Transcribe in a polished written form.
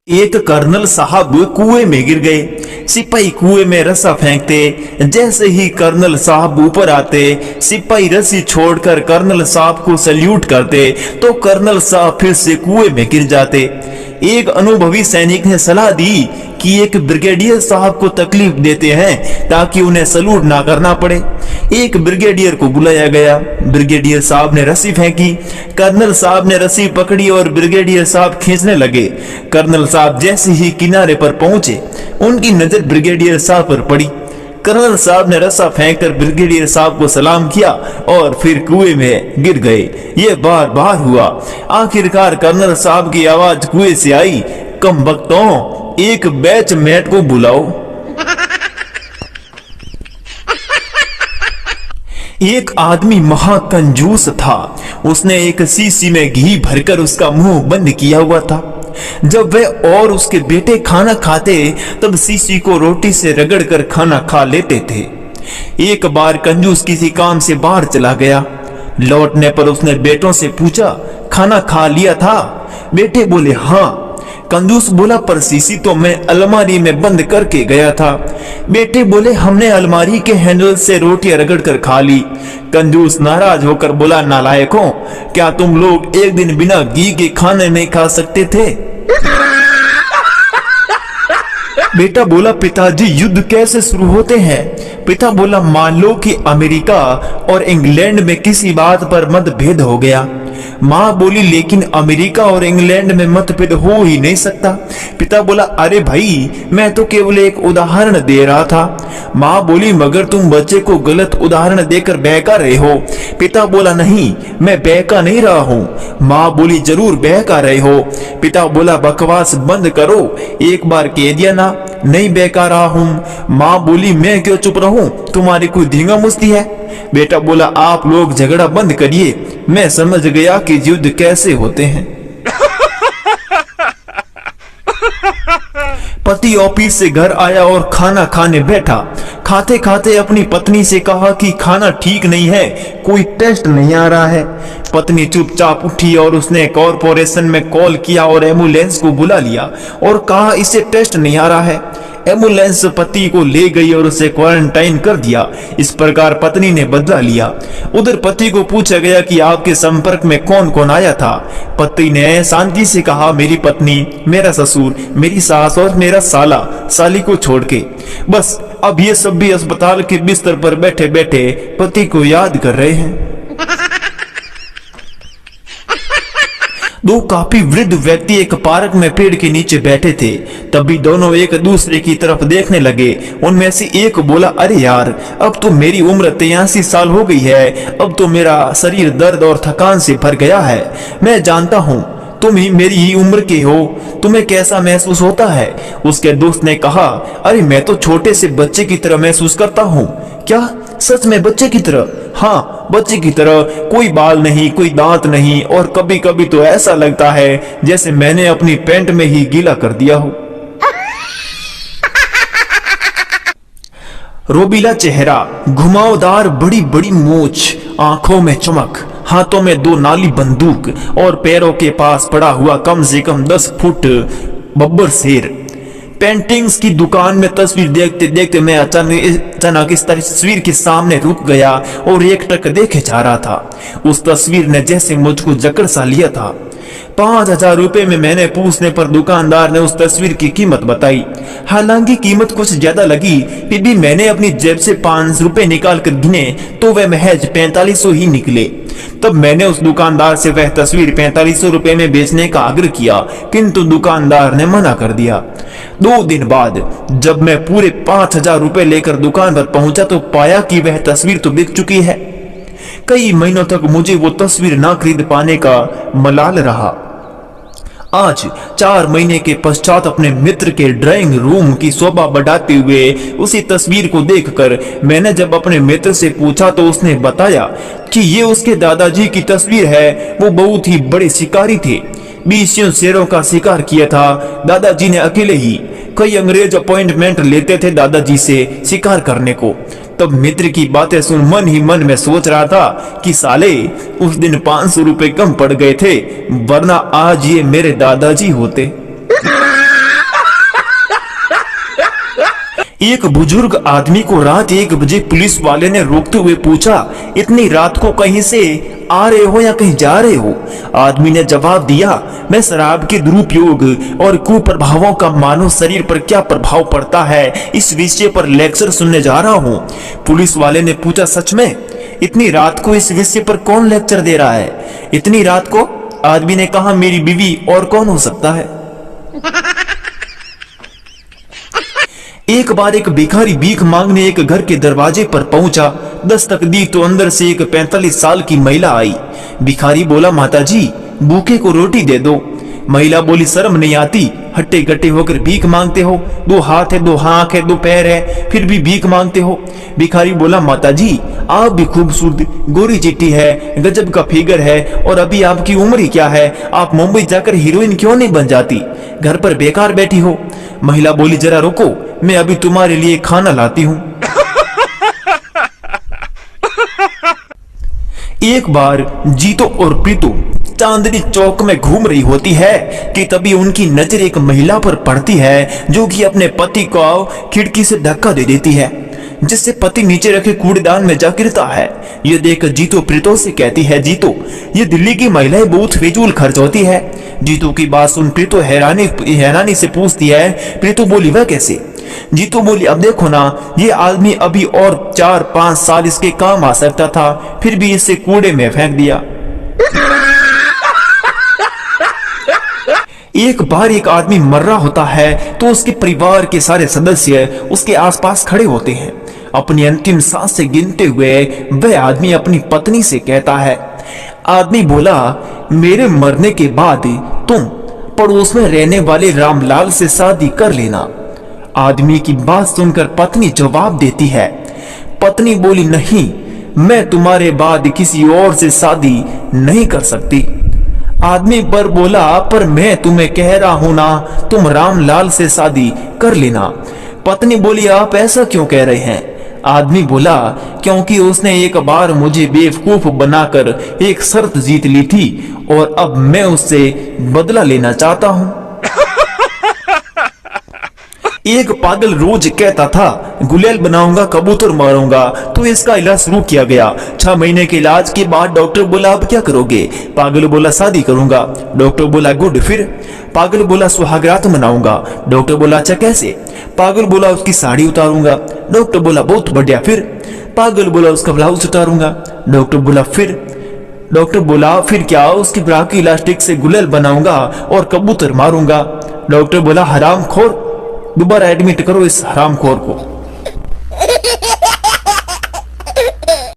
एक कर्नल साहब कुएं में गिर गए। सिपाही कुएं में रस्सा फेंकते, जैसे ही कर्नल साहब ऊपर आते, सिपाही रस्सी छोड़कर कर्नल साहब को सल्यूट करते तो कर्नल साहब फिर से कुएं में गिर जाते। एक अनुभवी सैनिक ने सलाह दी कि एक ब्रिगेडियर साहब को तकलीफ देते हैं ताकि उन्हें सलूट ना करना पड़े। एक ब्रिगेडियर को बुलाया गया। ब्रिगेडियर साहब ने रस्सी फेंकी। कर्नल साहब ने रस्सी पकड़ी और ब्रिगेडियर साहब खींचने लगे। कर्नल साहब जैसे ही किनारे पर पहुंचे, उनकी नजर ब्रिगेडियर साहब पर पड़ी। कर्नल साहब ने रस्सा फेंककर ब्रिगेडियर साहब को सलाम किया और फिर कुएं में गिर गए। ये बार बार हुआ। आखिरकार कर्नल साहब की आवाज कुएं से आई, कम वक्तों, एक बैचमेट को बुलाओ। एक आदमी महाकंजूस था। उसने एक शीशी में घी भरकर उसका मुंह बंद किया हुआ था। जब वह और उसके बेटे खाना खाते तब शीशी को रोटी से रगड़कर खाना खा लेते थे। एक बार कंजूस किसी काम से बाहर चला गया। लौटने पर उसने बेटों से पूछा, खाना खा लिया था? बेटे बोले हाँ। कंजूस बोला, पर शीशी तो मैं अलमारी में बंद करके गया था। बेटे बोले, हमने अलमारी के हैंडल से रोटियां रगड़ कर खा ली। कंजूस नाराज होकर बोला, नालायकों, क्या तुम लोग एक दिन बिना घी के खाने नहीं खा सकते थे? बेटा बोला, पिताजी युद्ध कैसे शुरू होते हैं? पिता बोला, मान लो कि अमेरिका और इंग्लैंड में किसी बात पर मतभेद हो गया। माँ बोली, लेकिन अमेरिका और इंग्लैंड में मतभेद हो ही नहीं सकता। पिता बोला, अरे भाई, मैं तो केवल एक उदाहरण दे रहा था। माँ बोली, मगर तुम बच्चे को गलत उदाहरण देकर बहका रहे हो। पिता बोला, नहीं, मैं बहका नहीं रहा हूँ। माँ बोली, जरूर बहका रहे हो। पिता बोला, बकवास बंद करो, एक बार कह दिया ना, नहीं बहका रहा हूँ। माँ बोली, मैं क्यों चुप रहूं, तुम्हारी कोई धींगा मुश्ती है? बेटा बोला, आप लोग झगड़ा बंद करिए, मैं समझ गया कि युद्ध कैसे होते हैं। पति ऑफिस से घर आया और खाना खाने बैठा। खाते खाते अपनी पत्नी से कहा कि खाना ठीक नहीं है, कोई टेस्ट नहीं आ रहा है। पत्नी चुपचाप उठी और उसने कॉर्पोरेशन में कॉल किया और एम्बुलेंस को बुला लिया और कहा, इसे टेस्ट नहीं आ रहा है। एम्बुलेंस पति को ले गई और उसे क्वारंटाइन कर दिया। इस प्रकार पत्नी ने बदला लिया। उधर पति को पूछा गया कि आपके संपर्क में कौन कौन आया था। पति ने शांति से कहा, मेरी पत्नी, मेरा ससुर, मेरी सास और मेरा साला साली को छोड़ के। बस अब ये सब भी अस्पताल के बिस्तर पर बैठे बैठे पति को याद कर रहे हैं। दो काफी वृद्ध व्यक्ति एक पार्क में पेड़ के नीचे बैठे थे। तभी दोनों एक दूसरे की तरफ देखने लगे। उनमें से एक बोला, अरे यार, अब तो मेरी उम्र 83 साल हो गई है। अब तो मेरा शरीर दर्द और थकान से भर गया है। मैं जानता हूँ तुम ही मेरी ही उम्र के हो, तुम्हें कैसा महसूस होता है? उसके दोस्त ने कहा, अरे मैं तो छोटे से बच्चे की तरह महसूस करता हूँ। क्या सच में बच्चे की तरह? हाँ, बच्चे की तरह। कोई बाल नहीं, कोई दांत नहीं, और कभी कभी तो ऐसा लगता है जैसे मैंने अपनी पैंट में ही गीला कर दिया हो। रोबीला चेहरा, घुमावदार बड़ी बड़ी मूछ, आंखों में चमक, हाथों में 2 नाली बंदूक और पैरों के पास पड़ा हुआ कम से कम 10 फुट बब्बर शेर। पेंटिंग्स की दुकान में तस्वीर देखते देखते मैं अचानक इस तस्वीर के सामने रुक गया और एकटक देखे जा रहा था। उस तस्वीर ने जैसे मुझको जकड़ सा लिया था। 5000 रुपए में मैंने पूछने पर दुकानदार ने उस तस्वीर की कीमत बताई। हालांकि कीमत कुछ ज्यादा लगी, फिर भी मैंने अपनी जेब से 5 रुपए निकाल कर गिने तो वह महज 4500 ही निकले। तब मैंने उस दुकानदार से वह तस्वीर 4500 रुपए में बेचने का आग्रह किया, किंतु दुकानदार ने मना कर दिया। 2 दिन बाद जब मैं पूरे 5000 रुपए लेकर दुकान पर पहुंचा तो पाया कि वह तस्वीर तो बिक चुकी है। कई महीनों तक मुझे वो तस्वीर ना खरीद पाने का मलाल रहा। आज 4 महीने के पश्चात अपने मित्र के ड्राइंग रूम की शोभा बढ़ाते हुए उसी तस्वीर को देखकर मैंने जब अपने मित्र से पूछा तो उसने बताया कि ये उसके दादाजी की तस्वीर है। वो बहुत ही बड़े शिकारी थे, 20 शेरों का शिकार किया था दादाजी ने अकेले ही। कई अंग्रेज अपॉइंटमेंट लेते थे दादाजी से शिकार करने को। तब मित्र की बातें सुन मन ही मन में सोच रहा था कि साले, उस दिन 500 रुपए कम पड़ गए थे, वरना आज ये मेरे दादाजी होते। एक बुजुर्ग आदमी को रात 1 बजे पुलिस वाले ने रोकते हुए पूछा, इतनी रात को कहीं से आ रहे हो या कहीं जा रहे हो? आदमी ने जवाब दिया, मैं शराब के दुरुपयोग और कुप्रभावों का मानव शरीर पर क्या प्रभाव पड़ता है इस विषय पर लेक्चर सुनने जा रहा हूँ। पुलिस वाले ने पूछा, सच में? इतनी रात को इस विषय पर कौन लेक्चर दे रहा है? इतनी रात को? आदमी ने कहा, मेरी बीवी, और कौन हो सकता है? एक बार एक भिखारी भीख मांगने एक घर के दरवाजे पर पहुंचा। दस्तक दी तो अंदर से एक 45 साल की महिला आई। भिखारी बोला, माताजी, भूखे को रोटी दे दो। महिला बोली, शर्म नहीं आती? हट्टे कट्टे होकर भीख मांगते हो? 2 हाथ है, 2 आंख है, 2 पैर है, फिर भी भीख मांगते हो? भिखारी बोला, माताजी, आप भी खूबसूरत, गोरी चिट्टी है, गजब का फिगर है, और अभी आपकी उम्र ही क्या है? आप मुंबई जाकर हीरोइन क्यों नहीं बन जाती? घर पर बेकार बैठी हो। महिला बोली, जरा रुको, मैं अभी तुम्हारे लिए खाना लाती हूँ। एक बार जीतो और प्रीतो चांदनी चौक में घूम रही होती है कि तभी उनकी नजर एक महिला पर पड़ती है जो कि अपने पति को खिड़की से धक्का दे देती है, जिससे पति नीचे रखे कूड़ेदान में जा गिरता है। ये देख जीतो प्रीतो से कहती है, जीतो, ये दिल्ली की महिलाएं बहुत फिजूल खर्च होती है। जीतो की बात सुन प्रीतो हैरानी से पूछती है, प्रीतो बोली, वह कैसे? जीतो बोली, अब देखो ना, ये आदमी अभी और 4-5 साल इसके काम आ सकता था, फिर भी इसे कूड़े में फेंक दिया। एक बार एक आदमी मर रहा होता है तो उसके परिवार के सारे सदस्य उसके आसपास खड़े होते हैं। अपनी अंतिम सांसें गिनते हुए वह आदमी अपनी पत्नी से कहता है, आदमी बोला, मेरे मरने के बाद तुम पड़ोस में रहने वाले रामलाल से शादी कर लेना। आदमी की बात सुनकर पत्नी जवाब देती है। पत्नी बोली, नहीं, मैं तुम्हारे बाद किसी और से शादी नहीं कर सकती। आदमी पर बोला, पर मैं तुम्हें कह रहा हूं ना, तुम रामलाल से शादी कर लेना। पत्नी बोली, आप ऐसा क्यों कह रहे हैं? आदमी बोला, क्योंकि उसने एक बार मुझे बेवकूफ बनाकर एक शर्त जीत ली थी और अब मैं उससे बदला लेना चाहता हूं। एक पागल रोज कहता था, गुलेल बनाऊंगा, कबूतर मारूंगा, तो इसका इलाज शुरू किया गया। 6 महीने के इलाज के बाद डॉक्टर बोला, अब क्या करोगे? पागल बोला, शादी करूंगा। डॉक्टर बोला, गुड। फिर? पागल बोला, सुहागरात मनाऊंगा। डॉक्टर बोला, अच्छा कैसे? पागल बोला, उसकी साड़ी उतारूंगा। डॉक्टर बोला, बहुत बढ़िया। फिर? पागल बोला, उसका ब्लाउज उतारूंगा। डॉक्टर बोला, फिर? डॉक्टर बोला, फिर क्या? उसकी ब्रा की इलास्टिक से गुलेल बनाऊंगा और कबूतर मारूंगा। डॉक्टर बोला, हरामखोर, दोबारा एडमिट करो इस हरामखोर को।